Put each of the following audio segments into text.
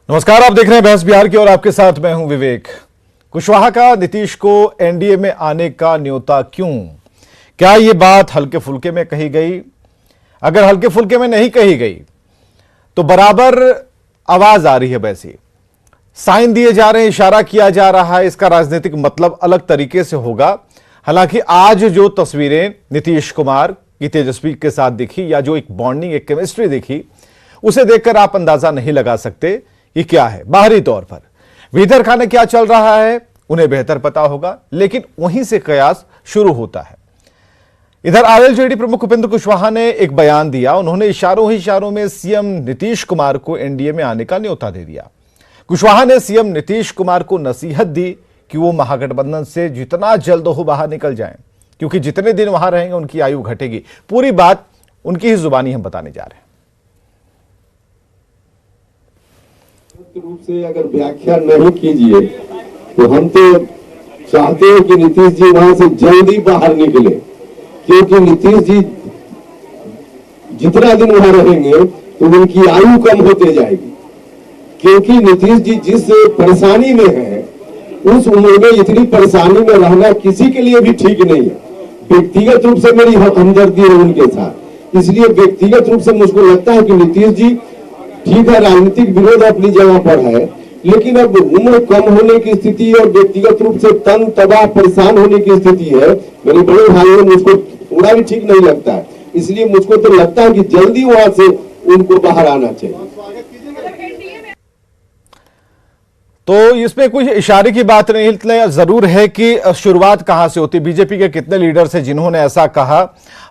नमस्कार, आप देख रहे हैं बहस बिहार की और आपके साथ मैं हूं विवेक। कुशवाहा का नीतीश को एनडीए में आने का न्योता क्यों? क्या ये बात हल्के फुल्के में कही गई? अगर हल्के फुल्के में नहीं कही गई तो बराबर आवाज आ रही है, वैसी साइन दिए जा रहे हैं, इशारा किया जा रहा है, इसका राजनीतिक मतलब अलग तरीके से होगा। हालांकि आज जो तस्वीरें नीतीश कुमार की तेजस्वी के साथ दिखी या जो एक बॉन्डिंग, एक केमिस्ट्री दिखी, उसे देखकर आप अंदाजा नहीं लगा सकते ये क्या है। बाहरी तौर पर भीतर खाने क्या चल रहा है उन्हें बेहतर पता होगा, लेकिन वहीं से कयास शुरू होता है। इधर आरएलजेडी प्रमुख उपेंद्र कुशवाहा ने एक बयान दिया। उन्होंने इशारों ही इशारों में सीएम नीतीश कुमार को एनडीए में आने का न्योता दे दिया। कुशवाहा ने सीएम नीतीश कुमार को नसीहत दी कि वो महागठबंधन से जितना जल्द हो बाहर निकल जाएं, क्योंकि जितने दिन वहां रहेंगे उनकी आयु घटेगी। पूरी बात उनकी ही जुबानी हम बताने जा रहे हैं। रूप से अगर व्याख्या नहीं कीजिए तो हम तो चाहते हैं कि नीतीश जी वहां से जल्दी बाहर निकले, क्योंकि नीतीश जी जितना दिन वहां रहेंगे तो उनकी आयु कम होते जाएगी। क्योंकि नीतीश जी जिस परेशानी में है उस उम्र में इतनी परेशानी में रहना किसी के लिए भी ठीक नहीं है। व्यक्तिगत रूप से मेरी हमदर्दी है उनके साथ, इसलिए व्यक्तिगत रूप से मुझको लगता है कि नीतीश जी ठीक है, राजनीतिक विरोध अपनी जगह पर है, लेकिन अब उम्र कम होने की स्थिति और व्यक्तिगत रूप से तन तबाह परेशान होने की स्थिति है। मेरे बड़े भाइयों, मुझको थोड़ा भी ठीक नहीं लगता है। इसलिए मुझको तो लगता है कि जल्दी वहां से उनको बाहर आना चाहिए। तो इसमें कुछ इशारे की बात नहीं, इतना जरूर है कि शुरुआत कहां से होती। बीजेपी के कितने लीडर्स हैं जिन्होंने ऐसा कहा,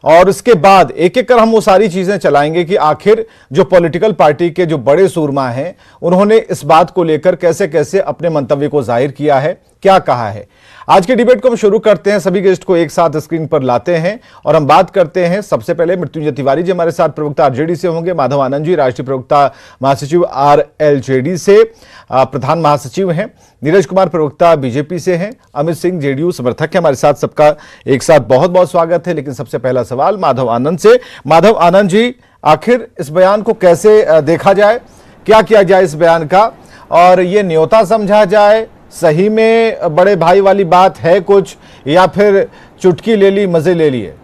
और इसके बाद एक एक कर हम वो सारी चीजें चलाएंगे कि आखिर जो पॉलिटिकल पार्टी के जो बड़े सूरमा हैं उन्होंने इस बात को लेकर कैसे कैसे अपने मंतव्य को जाहिर किया है, क्या कहा है। आज के डिबेट को हम शुरू करते हैं, सभी गेस्ट को एक साथ स्क्रीन पर लाते हैं और हम बात करते हैं। सबसे पहले मृत्युंजय तिवारी जी हमारे साथ प्रवक्ता आरजेडी से होंगे, माधव आनंद जी राष्ट्रीय प्रवक्ता महासचिव आरएलजेडी से प्रधान महासचिव हैं, नीरज कुमार प्रवक्ता बीजेपी से हैं, अमित सिंह जेडीयू समर्थक है हमारे साथ। सबका एक साथ बहुत बहुत स्वागत है। लेकिन सबसे पहला सवाल माधव आनंद से। माधव आनंद जी, आखिर इस बयान को कैसे देखा जाए, क्या किया जाए इस बयान का, और ये न्योता समझा जाए, सही में बड़े भाई वाली बात है कुछ, या फिर चुटकी ले ली, मजे ले लिए?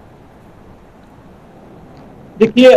देखिए,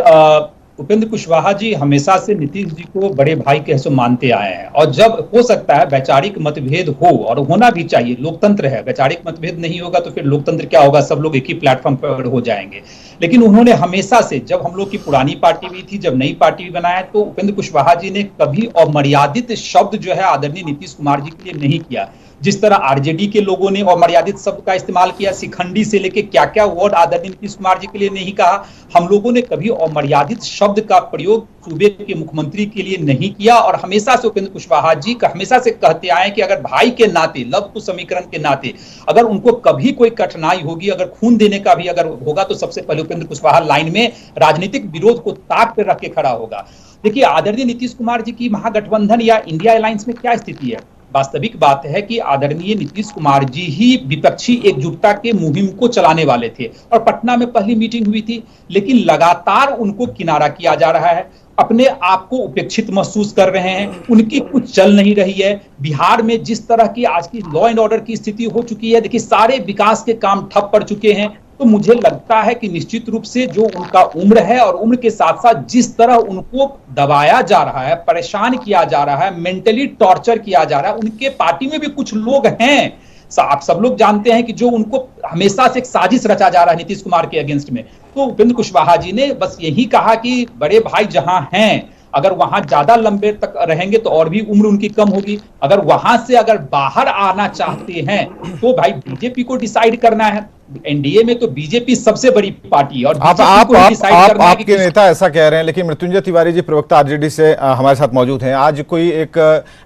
उपेंद्र कुशवाहा जी हमेशा से नीतीश जी को बड़े भाई कैसे मानते आए हैं, और जब हो सकता है वैचारिक मतभेद हो, और होना भी चाहिए, लोकतंत्र है, वैचारिक मतभेद नहीं होगा तो फिर लोकतंत्र क्या होगा, सब लोग एक ही प्लेटफॉर्म पर हो जाएंगे। लेकिन उन्होंने हमेशा से, जब हम लोग की पुरानी पार्टी भी थी, जब नई पार्टी भी बनाया, तो उपेंद्र कुशवाहा जी ने कभी अमर्यादित शब्द जो है आदरणीय नीतीश कुमार जी के लिए नहीं किया। जिस तरह आरजेडी के लोगों ने अमर्यादित शब्द का इस्तेमाल किया, शिखंडी से लेके क्या क्या वर्ड आदरणीय नीतीश कुमार जी के लिए नहीं कहा, हम लोगों ने कभी अमर्यादित शब्द का प्रयोग सूबे के मुख्यमंत्री के लिए नहीं किया। और हमेशा से उपेंद्र कुशवाहा जी हमेशा से कहते आए कि अगर भाई के नाते, लव कुश समीकरण के नाते, अगर उनको कभी कोई कठिनाई होगी, अगर खून देने का भी अगर होगा, तो सबसे पहले उपेंद्र कुशवाहा लाइन में राजनीतिक विरोध को ताक पर रख के खड़ा होगा। देखिए, आदरणीय नीतीश कुमार जी की महागठबंधन या इंडिया अलायंस में क्या स्थिति है? वास्तविक बात है कि आदरणीय नीतीश कुमार जी ही विपक्षी एकजुटता के मुहिम को चलाने वाले थे, और पटना में पहली मीटिंग हुई थी, लेकिन लगातार उनको किनारा किया जा रहा है, अपने आप को उपेक्षित महसूस कर रहे हैं, उनकी कुछ चल नहीं रही है। बिहार में जिस तरह की आज की लॉ एंड ऑर्डर की स्थिति हो चुकी है, देखिए सारे विकास के काम ठप पड़ चुके हैं। तो मुझे लगता है कि निश्चित रूप से जो उनका उम्र है, और उम्र के साथ साथ जिस तरह उनको दबाया जा रहा है, परेशान किया जा रहा है, मेंटली टॉर्चर किया जा रहा है, उनके पार्टी में भी कुछ लोग हैं, आप सब लोग जानते हैं कि जो उनको हमेशा से एक साजिश रचा जा रहा है नीतीश कुमार के अगेंस्ट में। तो उपेंद्र कुशवाहा जी ने बस यही कहा कि बड़े भाई जहां हैं, अगर वहां ज्यादा लंबे तक रहेंगे तो और भी उम्र उनकी कम होगी। अगर वहां से अगर बाहर आना चाहते हैं तो भाई बीजेपी को डिसाइड करना है। एनडीए में तो बीजेपी सबसे बड़ी पार्टी, और आपके नेता ऐसा कह रहे हैं, लेकिन मृत्युंजय तिवारी जी प्रवक्ता आरजेडी से हमारे साथ मौजूद हैं। आज कोई एक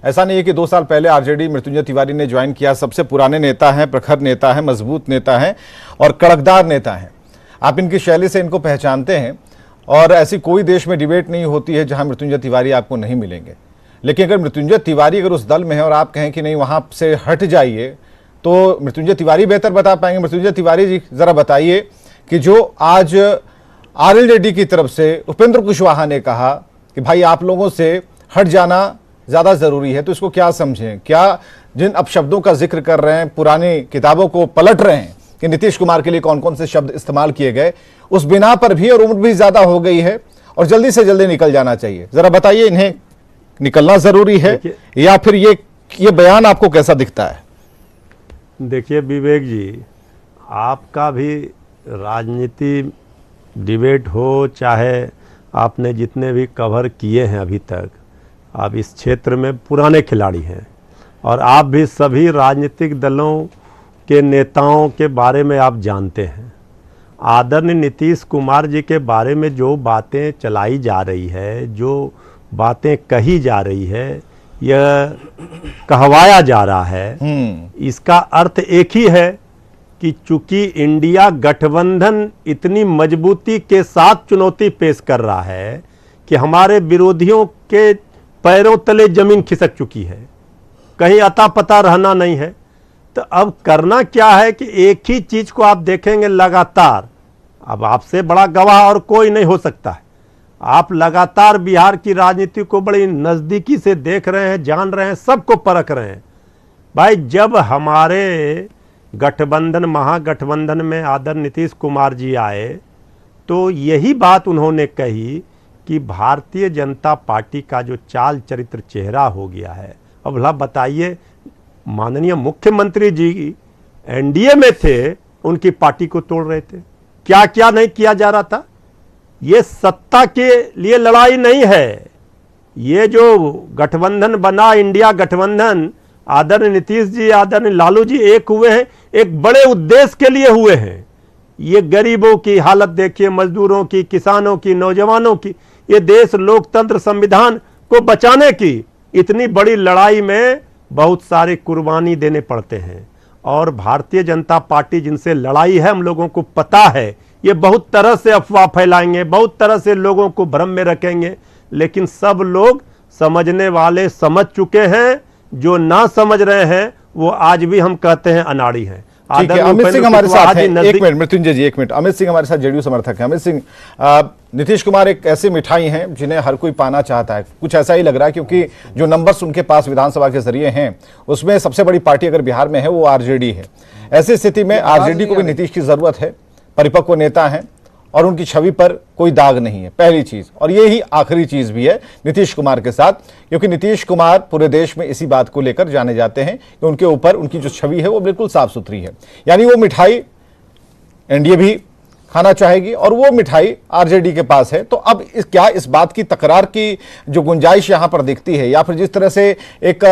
ऐसा नहीं है कि 2 साल पहले आरजेडी मृत्युंजय तिवारी ने ज्वाइन किया, सबसे पुराने नेता हैं, प्रखर नेता हैं, मजबूत नेता हैं और कड़कदार नेता हैं। आप इनकी शैली से इनको पहचानते हैं, और ऐसी कोई देश में डिबेट नहीं होती है जहां मृत्युंजय तिवारी आपको नहीं मिलेंगे। लेकिन अगर मृत्युंजय तिवारी अगर उस दल में है और आप कहें कि नहीं वहां से हट जाइए, तो मृत्युंजय तिवारी बेहतर बता पाएंगे। मृत्युंजय तिवारी जी जरा बताइए कि जो आज आरएलजेडी की तरफ से उपेंद्र कुशवाहा ने कहा कि भाई आप लोगों से हट जाना ज्यादा जरूरी है, तो इसको क्या समझें? क्या जिन अपशब्दों का जिक्र कर रहे हैं, पुरानी किताबों को पलट रहे हैं कि नीतीश कुमार के लिए कौन कौन से शब्द इस्तेमाल किए गए, उस बिना पर भी, और उम्र भी ज्यादा हो गई है और जल्दी से जल्दी निकल जाना चाहिए, जरा बताइए, इन्हें निकलना जरूरी है या फिर ये बयान आपको कैसा दिखता है? देखिए विवेक जी, आपका भी राजनीति डिबेट हो, चाहे आपने जितने भी कवर किए हैं अभी तक, आप इस क्षेत्र में पुराने खिलाड़ी हैं और आप भी सभी राजनीतिक दलों के नेताओं के बारे में आप जानते हैं। आदरणीय नीतीश कुमार जी के बारे में जो बातें चलाई जा रही है, जो बातें कही जा रही है, यह कहवाया जा रहा है, इसका अर्थ एक ही है कि चूंकि इंडिया गठबंधन इतनी मजबूती के साथ चुनौती पेश कर रहा है कि हमारे विरोधियों के पैरों तले जमीन खिसक चुकी है, कहीं अता पता रहना नहीं है। तो अब करना क्या है कि एक ही चीज को आप देखेंगे लगातार, अब आपसे बड़ा गवाह और कोई नहीं हो सकता है। आप लगातार बिहार की राजनीति को बड़ी नजदीकी से देख रहे हैं, जान रहे हैं, सबको परख रहे हैं। भाई, जब हमारे गठबंधन, महागठबंधन में आदरणीय नीतीश कुमार जी आए तो यही बात उन्होंने कही कि भारतीय जनता पार्टी का जो चाल चरित्र चेहरा हो गया है। अब भला बताइए, माननीय मुख्यमंत्री जी एनडीए में थे, उनकी पार्टी को तोड़ रहे थे, क्या क्या नहीं किया जा रहा था। ये सत्ता के लिए लड़ाई नहीं है। ये जो गठबंधन बना, इंडिया गठबंधन, आदरणीय नीतीश जी, आदरणीय लालू जी एक हुए हैं, एक बड़े उद्देश्य के लिए हुए हैं। ये गरीबों की हालत देखिए, मजदूरों की, किसानों की, नौजवानों की, ये देश लोकतंत्र संविधान को बचाने की इतनी बड़ी लड़ाई में बहुत सारे कुर्बानी देने पड़ते हैं। और भारतीय जनता पार्टी जिनसे लड़ाई है, हम लोगों को पता है, ये बहुत तरह से अफवाह फैलाएंगे, बहुत तरह से लोगों को भ्रम में रखेंगे, लेकिन सब लोग समझने वाले समझ चुके हैं। जो ना समझ रहे हैं वो आज भी हम कहते हैं अनाड़ी हैं। ठीक है, अमित सिंह हमारे साथ हैं। एक मिनट मृत्युंजय जी, एक मिनट। अमित सिंह हमारे साथ जेडीयू समर्थक हैं। अमित सिंह, नीतीश कुमार एक ऐसी मिठाई हैं जिन्हें हर कोई पाना चाहता है, कुछ ऐसा ही लग रहा है, क्योंकि जो नंबर्स उनके पास विधानसभा के जरिए हैं उसमें सबसे बड़ी पार्टी अगर बिहार में है वो आरजेडी है। ऐसी स्थिति में आरजेडी को भी नीतीश की जरूरत है, परिपक्व नेता हैं और उनकी छवि पर कोई दाग नहीं है, पहली चीज। और ये ही आखिरी चीज भी है नीतीश कुमार के साथ, क्योंकि नीतीश कुमार पूरे देश में इसी बात को लेकर जाने जाते हैं कि उनके ऊपर उनकी जो छवि है वो बिल्कुल साफ सुथरी है। यानी वो मिठाई एनडीए भी खाना चाहेगी और वो मिठाई आरजेडी के पास है। तो अब क्या इस बात की तकरार की जो गुंजाइश यहां पर दिखती है, या फिर जिस तरह से एक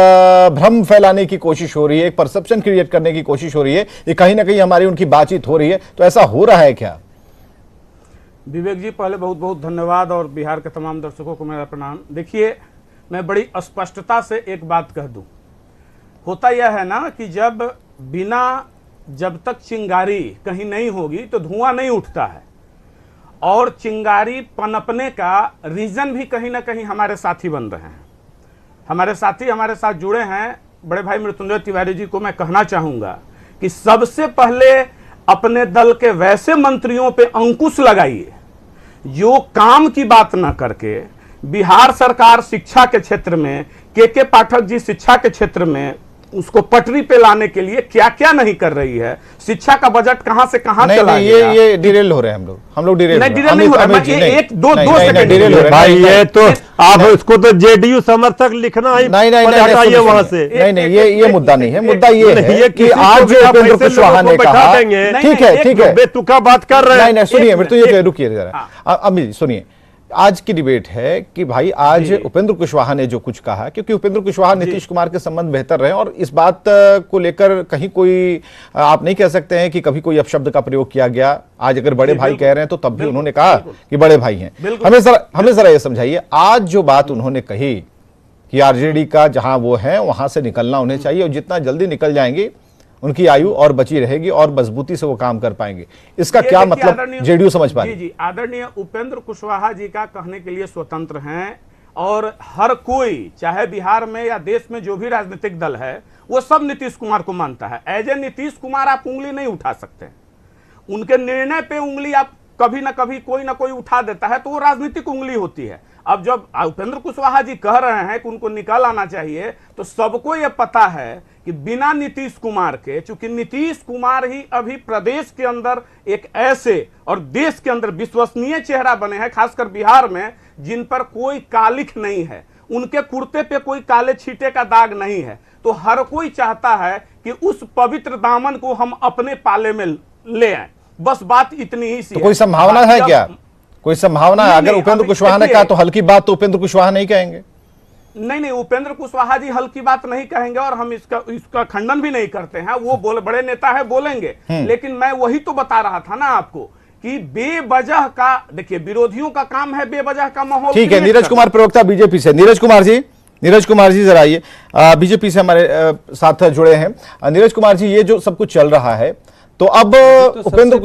भ्रम फैलाने की कोशिश हो रही है, एक परसेप्शन क्रिएट करने की कोशिश हो रही है, ये कहीं ना कहीं हमारी उनकी बातचीत हो रही है, तो ऐसा हो रहा है क्या? विवेक जी, पहले बहुत बहुत धन्यवाद और बिहार के तमाम दर्शकों को मेरा प्रणाम। देखिए, मैं बड़ी स्पष्टता से एक बात कह दूं, होता यह है ना कि जब तक चिंगारी कहीं नहीं होगी तो धुआं नहीं उठता है, और चिंगारी पनपने का रीजन भी कहीं ना कहीं हमारे साथी बन रहे हैं। हमारे साथी हमारे साथ जुड़े हैं। बड़े भाई मृत्युंजय तिवारी जी को मैं कहना चाहूंगा कि सबसे पहले अपने दल के वैसे मंत्रियों पे अंकुश लगाइए जो काम की बात ना करके बिहार सरकार शिक्षा के क्षेत्र में, के पाठक जी शिक्षा के क्षेत्र में उसको पटरी पे लाने के लिए क्या क्या नहीं कर रही है। शिक्षा का बजट कहां से कहां चला गया। ये डिरेल हो रहे हैं हम लोग डिरेल नहीं हो रहा है। एक दो सेकंड डिरेल हो रहे हैं भाई, ये तो आप उसको तो जेडीयू समर्थक लिखना ही, नहीं वहां से। नहीं, ये मुद्दा नहीं है। मुद्दा ये है कि आज उपेंद्र कुशवाहा ने कहा, ठीक है, बेतुका बात कर रहे हैं। नहीं, सुनिए मृत्युंजय, रुकिए जरा, अमित सुनिए। आज की डिबेट है कि भाई आज उपेंद्र कुशवाहा ने जो कुछ कहा, क्योंकि उपेंद्र कुशवाहा नीतीश कुमार के संबंध बेहतर रहे, और इस बात को लेकर कहीं कोई आप नहीं कह सकते हैं कि कभी कोई अपशब्द का प्रयोग किया गया। आज अगर बड़े भाई कह रहे हैं तो तब भी उन्होंने कहा कि बड़े भाई हैं। हमें जरा ये समझाइए, आज जो बात उन्होंने कही कि आरजेडी का जहां वो है वहां से निकलना उन्हें चाहिए, और जितना जल्दी निकल जाएंगे उनकी आयु और बची रहेगी और मजबूती से वो काम कर पाएंगे। इसका क्या मतलब जेडीयू समझ पाएगी? जी, आदरणीय उपेंद्र कुशवाहा जी का कहने के लिए स्वतंत्र हैं, और हर कोई, चाहे बिहार में या देश में जो भी राजनीतिक दल है, वो सब नीतीश कुमार को मानता है। एज ए नीतीश कुमार आप उंगली नहीं उठा सकते। उनके निर्णय पे उंगली आप कभी ना कभी कोई ना कोई उठा देता है, तो वो राजनीतिक उंगली होती है। अब जब उपेंद्र कुशवाहा जी कह रहे हैं कि उनको निकाल आना चाहिए, तो सबको यह पता है कि बिना नीतीश कुमार के, चूंकि नीतीश कुमार ही अभी प्रदेश के अंदर एक ऐसे और देश के अंदर विश्वसनीय चेहरा बने हैं, खासकर बिहार में, जिन पर कोई कालिख नहीं है, उनके कुर्ते पे कोई काले छींटे का दाग नहीं है। तो हर कोई चाहता है कि उस पवित्र दामन को हम अपने पाले में ले आए। बस बात इतनी ही सी तो कोई संभावना है क्या? कोई संभावना है? अगर उपेंद्र कुशवाहा ने कहा तो हल्की बात तो उपेंद्र कुशवाहा नहीं कहेंगे? नहीं, उपेंद्र कुशवाहा जी हल्की बात नहीं कहेंगे और हम इसका खंडन भी नहीं करते हैं। वो बड़े नेता है, बोलेंगे। लेकिन मैं वही तो बता रहा था ना आपको कि बेवजह का, देखिए विरोधियों का काम है बेवजह का माहौल। ठीक है, नीरज कुमार प्रवक्ता बीजेपी से, नीरज कुमार जी जरा आइए, बीजेपी से हमारे साथ जुड़े हैं। नीरज कुमार जी, ये जो सब कुछ चल रहा है, तो अब उपेंद्र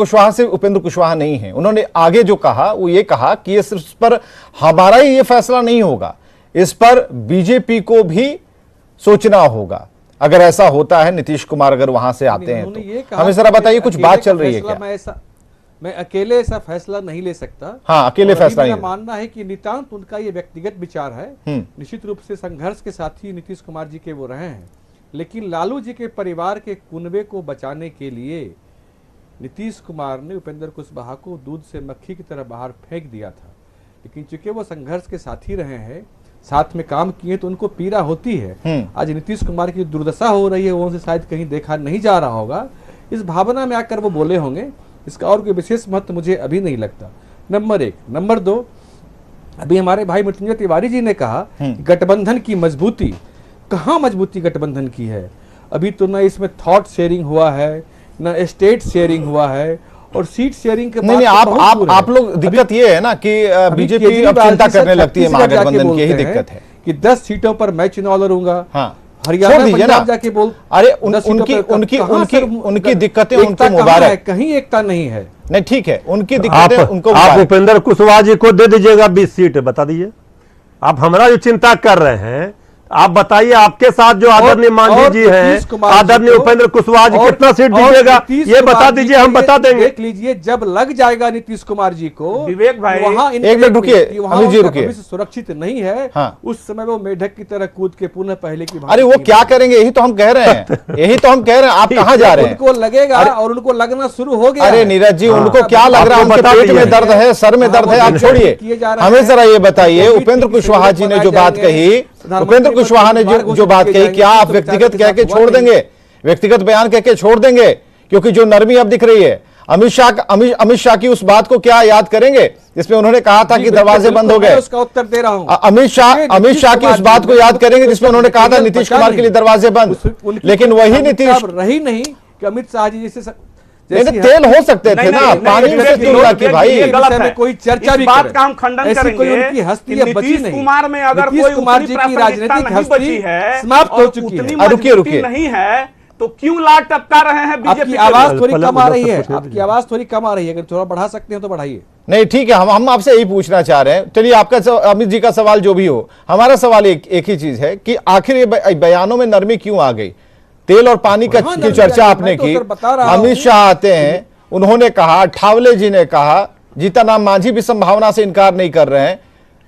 कुशवाहा नहीं है, उन्होंने आगे जो कहा वो ये कहा कि ये सिर्फ पर हमारा ही ये फैसला नहीं होगा, इस पर बीजेपी को भी सोचना होगा। अगर ऐसा होता है, नीतीश कुमार अगर वहां से आते हैं तो हमें जरा बताइए, कुछ बात चल रही है क्या? मैं अकेले ऐसा फैसला नहीं ले सकता। हाँ, अकेले फैसला नहीं। मेरा मानना है कि नितांत उनका ये व्यक्तिगत विचार है। निश्चित रूप से संघर्ष के साथी नीतीश कुमार जी के वो रहे हैं, लेकिन लालू जी के परिवार के कुनबे को बचाने के लिए नीतीश कुमार ने उपेंद्र कुशवाहा को दूध से मक्खी की तरह बाहर फेंक दिया था। लेकिन चूंकि वो संघर्ष के साथी रहे हैं, साथ में काम किए, तो उनको पीड़ा होती है। आज नीतीश कुमार की दुर्दशा हो रही है, वो उनसे शायद कहीं देखा नहीं जा रहा होगा, इस भावना में आकर वो बोले होंगे। इसका और कोई विशेष महत्व मुझे अभी नहीं लगता, नंबर एक। नंबर दो, अभी हमारे भाई मृत्युंजय तिवारी जी ने कहा गठबंधन की मजबूती, कहाँ मजबूती गठबंधन की है? अभी तो न इसमें थॉट शेयरिंग हुआ है, न स्टेट शेयरिंग हुआ है, और सीट शेयरिंग के नहीं, आप लोग, दिक्कत ये है ना कि बीजेपी अब चिंता करने लगती है, महागठबंधन की ही दिक्कत है कि 10 सीटों पर मैं चुनाव लड़ूंगा। हाँ, हरियाणा पंजाब जाके बोल, अरे उनकी दिक्कतें उनको मुबारक, कहीं एकता नहीं है। नहीं, ठीक है, उनकी दिक्कतें उनको आप उपेंद्र कुशवाहा जी को दे दीजिएगा 20 सीट, बता दीजिए। आप हमारा जो चिंता कर रहे हैं, आप बताइए, आपके साथ जो आदरणीय मांझी जी हैं, आदरणीय उपेंद्र कुशवाहा जी कितना सीट दीजिएगा, ये बता दीजिए, हम बता देंगे। देख लीजिए, जब लग जाएगा नीतीश कुमार जी को, विवेक भाई, वहां एक मिनट रुकिए, अमित जी रुकिए, सुरक्षित नहीं है। हाँ। उस समय वो मेढक की तरह कूद के पुनः पहले की, अरे वो क्या करेंगे, यही तो हम कह रहे हैं, यही तो हम कह रहे हैं। आप कहां जा रहे हैं? उनको लगेगा और उनको लगना शुरू हो गया। अरे नीरज जी, उनको क्या लग रहा है? उनके पेट में दर्द है, सर में दर्द है, आप छोड़िए। हमें जरा ये बताइए, उपेंद्र कुशवाहा जी ने जो बात कही, उपेंद्र कुशवाहा ने जो बात कही, क्या आप व्यक्तिगत कह के छोड़ देंगे? व्यक्तिगत बयान कह के छोड़ देंगे? क्योंकि जो नरमी अब दिख रही है, अमित शाह की उस बात को क्या याद करेंगे जिसमें उन्होंने कहा था कि दरवाजे बंद हो गए? उसका उत्तर दे रहा हूं। अमित शाह की उस बात को याद करेंगे जिसमें उन्होंने कहा था नीतीश कुमार के लिए दरवाजे बंद, लेकिन वही नीतीश रही नहीं कि अमित शाह जी जैसे तेल हो सकते थे ना, पानी से तुलना की भाई। कोई चर्चा भी बात का हम खंडन करेंगे। कोई उनकी हस्ती बची नहीं। कुमार में अगर कोई कुमार जी की राजनीतिक हस्ती समाप्त हो चुकी है। रुकिए नहीं है तो क्यों लाट टपका रहे हैं बीजेपी? आपकी आवाज थोड़ी कम आ रही है, आपकी आवाज थोड़ी कम आ रही है, अगर थोड़ा बढ़ा सकते हैं तो बढ़ाइए। नहीं, ठीक है, हम आपसे यही पूछना चाह रहे हैं। चलिए, आपका अमित जी का सवाल जो भी हो, हमारा सवाल एक ही चीज है कि आखिर ये बयानों में नरमी क्यों आ गई? तेल और पानी की चर्चा आपने की, अमित शाह आते हैं, उन्होंने कहा, ठावले जी ने कहा, जीतनराम मांझी भी संभावना से इनकार नहीं कर रहे हैं,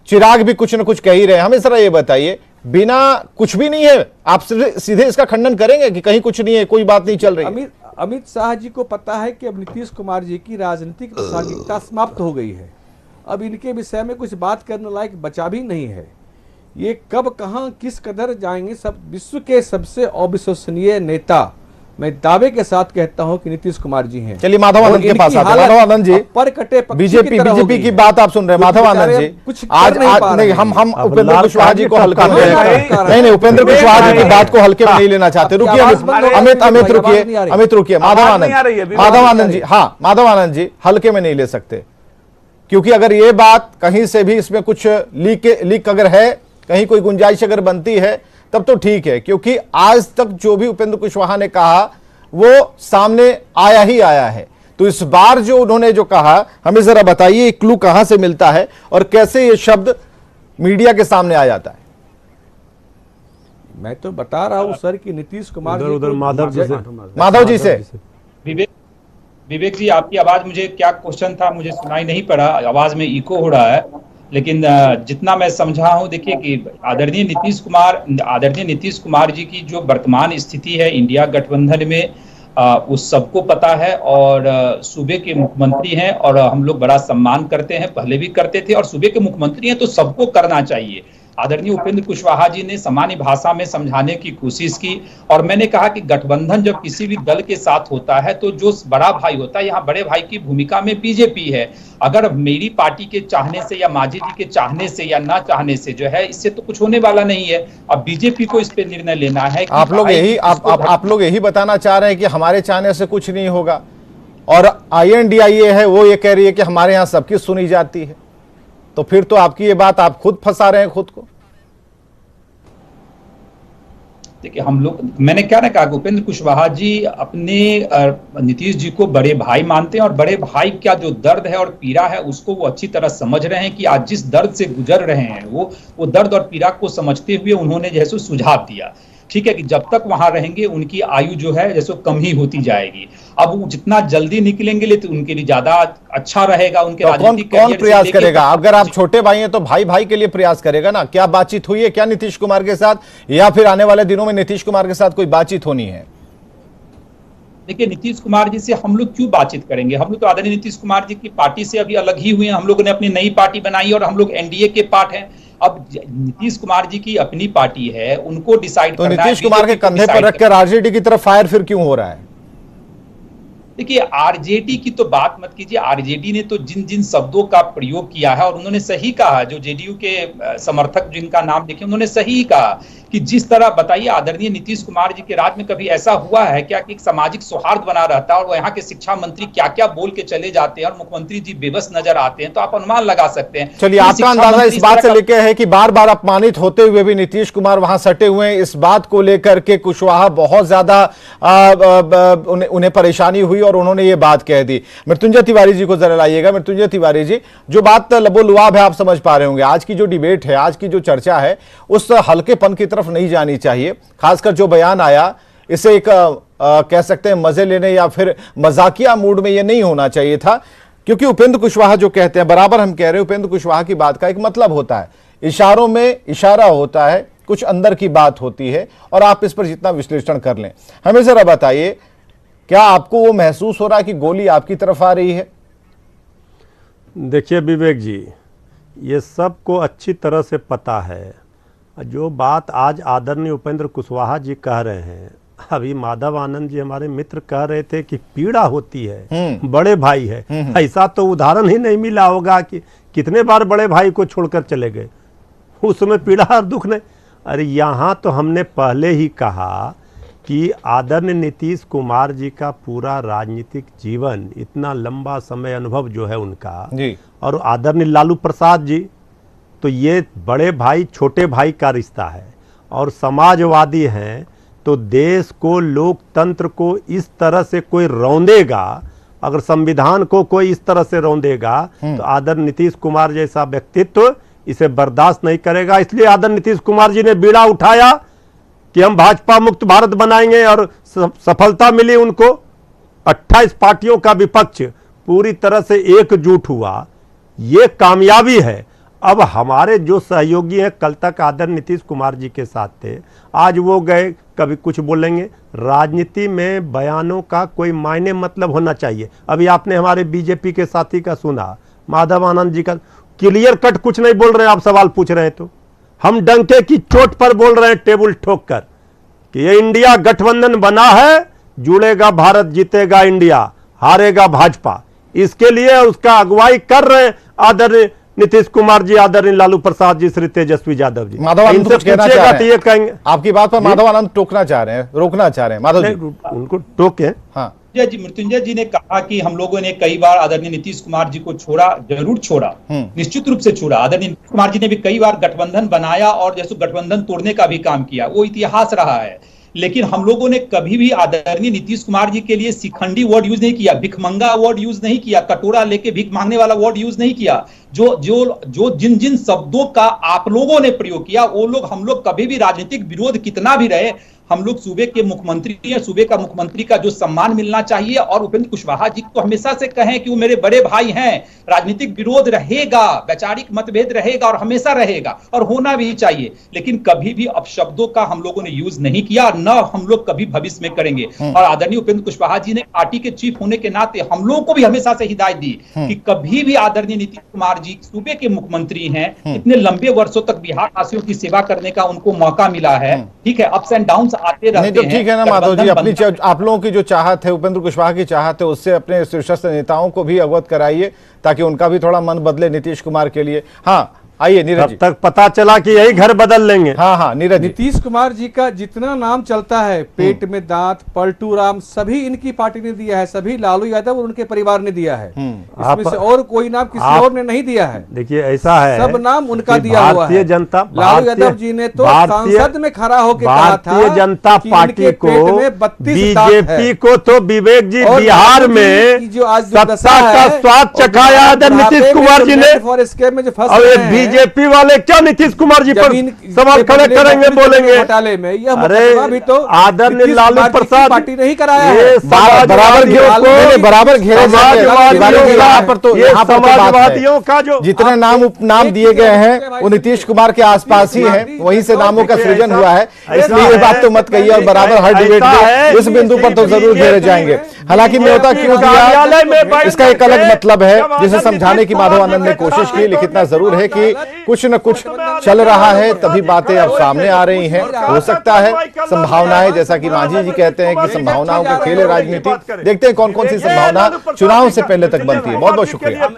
चिराग भी कुछ न कुछ कह ही रहे हैं। हमें जरा ये बताइए, बिना कुछ भी नहीं है, आप सीधे इसका खंडन करेंगे कि कहीं कुछ नहीं है, कोई बात नहीं चल रही? अमित शाह जी को पता है कि अब नीतीश कुमार जी की राजनीतिक प्रासंगिकता समाप्त हो गई है, अब इनके विषय में कुछ बात करने लायक बचा भी नहीं है। ये कब कहां किस कदर जाएंगे, सब विश्व के सबसे अविश्वसनीय नेता मैं दावे के साथ कहता हूं कि नीतीश कुमार जी हैं। चलिए, माधव आनंद के पास आते हैं। माधव आनंद जी, पर कटे बीजेपी की बात आप सुन रहे हैं। माधव आनंद जी, आज नहीं, हम उपेंद्र कुशवाहा जी को हल्के में नहीं, उपेंद्र कुशवाहा जी की बात को हल्के में नहीं लेना चाहते। रुकिए अमित रुकिए, माधव आनंद जी, हाँ, माधव आनंद जी, हल्के में नहीं ले सकते, क्योंकि अगर ये बात कहीं से भी इसमें कुछ लीक अगर है, कहीं कोई गुंजाइश अगर बनती है, तब तो ठीक है, क्योंकि आज तक जो भी उपेंद्र कुशवाहा ने कहा वो सामने आया ही आया है। तो इस बार जो उन्होंने जो कहा, हमें जरा बताइए, क्लू कहां से मिलता है और कैसे ये शब्द मीडिया के सामने आ जाता है? मैं तो बता रहा हूं सर कि नीतीश कुमार उधर माधव जी से। विवेक जी, आपकी आवाज, मुझे क्या क्वेश्चन था मुझे सुनाई नहीं पड़ा, आवाज में इको हो रहा है। लेकिन जितना मैं समझा हूं, देखिए कि आदरणीय नीतीश कुमार जी की जो वर्तमान स्थिति है इंडिया गठबंधन में, उस सबको पता है। और सूबे के मुख्यमंत्री हैं और हम लोग बड़ा सम्मान करते हैं, पहले भी करते थे, और सूबे के मुख्यमंत्री हैं तो सबको करना चाहिए। आदरणीय उपेंद्र कुशवाहा जी ने सामान्य भाषा में समझाने की कोशिश की, और मैंने कहा कि गठबंधन जब किसी भी दल के साथ होता है तो जो बड़ा भाई होता है, यहाँ बड़े भाई की भूमिका में बीजेपी है। अगर मेरी पार्टी के चाहने से या मांझी जी के चाहने से या ना चाहने से जो है, इससे तो कुछ होने वाला नहीं है। अब बीजेपी को इस पे निर्णय लेना है कि आप लोग यही बताना चाह रहे हैं कि हमारे चाहने से कुछ नहीं होगा, और INDIA है वो ये कह रही है कि हमारे यहाँ सबकी सुनी जाती है, तो फिर तो आपकी ये बात आप खुद फंसा रहे हैं खुद को। देखिए मैंने क्या ना कहा, उपेंद्र कुशवाहा जी अपने नीतीश जी को बड़े भाई मानते हैं, और बड़े भाई का जो दर्द है और पीड़ा है उसको वो अच्छी तरह समझ रहे हैं कि आज जिस दर्द से गुजर रहे हैं वो दर्द और पीड़ा को समझते हुए उन्होंने जैसे सुझाव दिया। ठीक है कि जब तक वहां रहेंगे उनकी आयु जो है जैसे कम ही होती जाएगी। अब वो जितना जल्दी निकलेंगे तो उनके लिए ज्यादा अच्छा रहेगा। उनके तो कौन प्रयास करेगा? अगर आप छोटे भाई हैं तो भाई भाई के लिए प्रयास करेगा ना। क्या बातचीत हुई है क्या नीतीश कुमार के साथ, या फिर आने वाले दिनों में नीतीश कुमार के साथ कोई बातचीत होनी है? देखिए, नीतीश कुमार जी से हम लोग क्यों बातचीत करेंगे? हम लोग तो आदरणीय नीतीश कुमार जी की पार्टी से अभी अलग ही हुए हैं। हम लोगों ने अपनी नई पार्टी बनाई और हम लोग NDA के पार्ट हैं। अब नीतीश कुमार जी की अपनी पार्टी है, उनको डिसाइड करना है। तो नीतीश कुमार के कंधे पर रखकर RJD की तरफ फायर फिर क्यों हो रहा है? देखिए, RJD की तो बात मत कीजिए। RJD ने तो जिन जिन शब्दों का प्रयोग किया है, और उन्होंने सही कहा, जो JDU के समर्थक जिनका नाम देखे उन्होंने सही कहा कि जिस तरह बताइए आदरणीय नीतीश कुमार जी के राज में कभी ऐसा हुआ है क्या कि एक सामाजिक सौहार्द बना रहता है, और यहाँ के शिक्षा मंत्री क्या क्या बोल के चले जाते हैं और मुख्यमंत्री जी बेबस नजर आते हैं, तो आप अनुमान लगा सकते हैं। चलिए, आपका अंदाजा इस बात से लेकर है कि बार बार अपमानित होते हुए भी नीतीश कुमार वहां सटे हुए हैं, इस बात को लेकर के कुशवाहा बहुत ज्यादा उन्हें परेशानी हुई और उन्होंने ये बात कह दी। मृत्युंजय तिवारी जी को जरा लाइएगा। मृत्युंजय तिवारी जी, जो बात लबोलुआब है आप समझ पा रहे होंगे, आज की जो डिबेट है, आज की जो चर्चा है, उस हल्केपन की तरफ नहीं जानी चाहिए। खासकर जो बयान आया, इसे एक कह सकते हैं मजे लेने या फिर मजाकिया मूड में ये नहीं होना चाहिए था, क्योंकि उपेंद्र कुशवाहा जो कहते हैं, बराबर हम कह रहे हैं, उपेंद्र कुशवाहा की बात का एक मतलब होता है, इशारों में इशारा होता है, कुछ अंदर की बात होती है, और आप इस पर जितना विश्लेषण कर लें। हमें जरा बताइए, क्या आपको वो महसूस हो रहा है कि गोली आपकी तरफ आ रही है? देखिए विवेक जी, ये सबको अच्छी तरह से पता है। जो बात आज आदरणीय उपेंद्र कुशवाहा जी कह रहे हैं, अभी माधव आनंद जी हमारे मित्र कह रहे थे कि पीड़ा होती है, बड़े भाई है। ऐसा तो उदाहरण ही नहीं मिला होगा कि कितने बार बड़े भाई को छोड़कर चले गए, उस समय पीड़ा और दुख नहीं। अरे यहाँ तो हमने पहले ही कहा कि आदरणीय नीतीश कुमार जी का पूरा राजनीतिक जीवन, इतना लंबा समय अनुभव जो है उनका जी, और आदरणीय लालू प्रसाद जी, तो ये बड़े भाई छोटे भाई का रिश्ता है, और समाजवादी हैं तो देश को, लोकतंत्र को इस तरह से कोई रौंदेगा, अगर संविधान को कोई इस तरह से रौंदेगा तो आदरणीय नीतीश कुमार जैसा व्यक्तित्व इसे बर्दाश्त नहीं करेगा। इसलिए आदरणीय नीतीश कुमार जी ने बीड़ा उठाया कि हम भाजपा मुक्त भारत बनाएंगे, और सफलता मिली उनको। 28 पार्टियों का विपक्ष पूरी तरह से एकजुट हुआ, ये कामयाबी है। अब हमारे जो सहयोगी हैं, कल तक आदरणीय नीतीश कुमार जी के साथ थे, आज वो गए, कभी कुछ बोलेंगे। राजनीति में बयानों का कोई मायने मतलब होना चाहिए। अभी आपने हमारे बीजेपी के साथी का सुना, माधव आनंद जी का, क्लियर कट कुछ नहीं बोल रहे हैं। आप सवाल पूछ रहे हैं तो हम डंके की चोट पर बोल रहे हैं, टेबल ठोक कर, कि ये इंडिया गठबंधन बना है, जुड़ेगा भारत, जीतेगा इंडिया, हारेगा भाजपा। इसके लिए उसका अगुवाई कर रहे हैं आदरणीय नीतीश कुमार जी, आदरणीय लालू प्रसाद जी, श्री तेजस्वी यादव जी। माधव आनंद कुछ कहना चाह रहे हैं, कहेंगे आपकी बात पर माधव आनंद टोकना चाह रहे हैं, रोकना चाह रहे हैं। माधव जी उनको टोके। हाँ जी, मृत्युंजय जी ने कहा कि हम लोगों ने कई बार आदरणीय नीतीश कुमार जी को छोड़ा, जरूर छोड़ा, निश्चित रूप से छोड़ा। आदरणीय नीतीश कुमार जी ने भी कई बार गठबंधन बनाया और जैसे गठबंधन तोड़ने का भी काम किया, वो इतिहास रहा है। लेकिन हम लोगों ने कभी भी आदरणीय नीतीश कुमार जी के लिए शिखंडी वर्ड यूज नहीं किया, भिखमंगा वर्ड यूज नहीं किया, कटोरा लेके भीख मांगने वाला वर्ड यूज नहीं किया। जो जिन जिन शब्दों का आप लोगों ने प्रयोग किया, वो लोग, हम लोग कभी भी, राजनीतिक विरोध कितना भी रहे, हम लोग सूबे के मुख्यमंत्री हैं, सूबे का मुख्यमंत्री का जो सम्मान मिलना चाहिए। और उपेंद्र कुशवाहा जी तो हमेशा से कहें कि वो मेरे बड़े भाई हैं, राजनीतिक विरोध रहेगा, वैचारिक मतभेद रहेगा और हमेशा रहेगा और होना भी चाहिए, लेकिन कभी भी अपशब्दों का हम लोगों ने यूज नहीं किया और न हम लोग कभी भविष्य में करेंगे। और आदरणीय उपेंद्र कुशवाहा जी ने पार्टी के चीफ होने के नाते हम लोगों को भी हमेशा से हिदायत दी कि कभी भी आदरणीय नीतीश कुमार जी सूबे के मुख्यमंत्री हैं, इतने लंबे वर्षों तक बिहार वासियों की सेवा करने का उनको मौका मिला है, ठीक है, अप्स एंड डाउन्स आते रहते नहीं तो हैं। ठीक है ना माधव जी, अपनी आप लोगों की जो चाहत है, उपेंद्र कुशवाहा की चाहत है, उससे अपने शीर्षस्थ नेताओं को भी अवगत कराइए ताकि उनका भी थोड़ा मन बदले नीतीश कुमार के लिए। हाँ आइए नीरज जी। तब तक पता चला कि यही घर बदल लेंगे। हाँ नीरज जी। नीतीश कुमार जी का जितना नाम चलता है, पेट में दांत, पलटू राम, सभी इनकी पार्टी ने दिया है, सभी लालू यादव और उनके परिवार ने दिया है। इसमें से और कोई नाम किसी और ने नहीं दिया है। देखिए ऐसा है, सब नाम उनका दिया हुआ है। भारतीय जनता लालू यादव जी ने तो संसद में खड़ा होकर कहा था भारतीय जनता कि पार्टी इनके को, पेट में 32 दांत है। बीजेपी को तो विवेक जी और बिहार लालू जी में की जो आज सत्ता दुर्दशा का है, स्वाद और चखाया है बुढ़ापे नीतीश में कुमार जी जो ने। नेट फॉर स्कैम में जो फंस और रहे ये हैं, बीजेपी वाले क्या नीतीश कुमार जी पर जमीन सवाल खड़े करेंगे, बोलेंगे। घोटाले में यह अरे मुकदमा भी तो आदरणीय नीतीश लालू कुमार जी की प्रसाद पार्टी नहीं कराया है। ये बराबर घेरे यहाँ पर तो यहाँ पर तो बात समाजवादियों का जो है, जितने नाम उपनाम दिए गए हैं वो नीतीश कुमार के आसपास ही हैं, वहीं से नामों का सृजन हुआ है, इसलिए ये बात तो मत कहिए। और बराबर हर डिबेट में इस बिंदु पर तो जरूर घेरे जाएंगे। हालांकि न्योता क्यों दिया इसका एक अलग मतलब है, जिसे समझाने की माधव आनंद ने कोशिश की, लेकिन इतना जरूर है कि कुछ न कुछ चल रहा है, तभी बातें अब सामने आ रही हैं। हो सकता है संभावनाएं, जैसा कि मांझी जी कहते हैं कि संभावनाओं का खेल है राजनीति, देखते हैं कौन कौन सी संभावना चुनाव से पहले तक बनती है। बहुत बहुत शुक्रिया।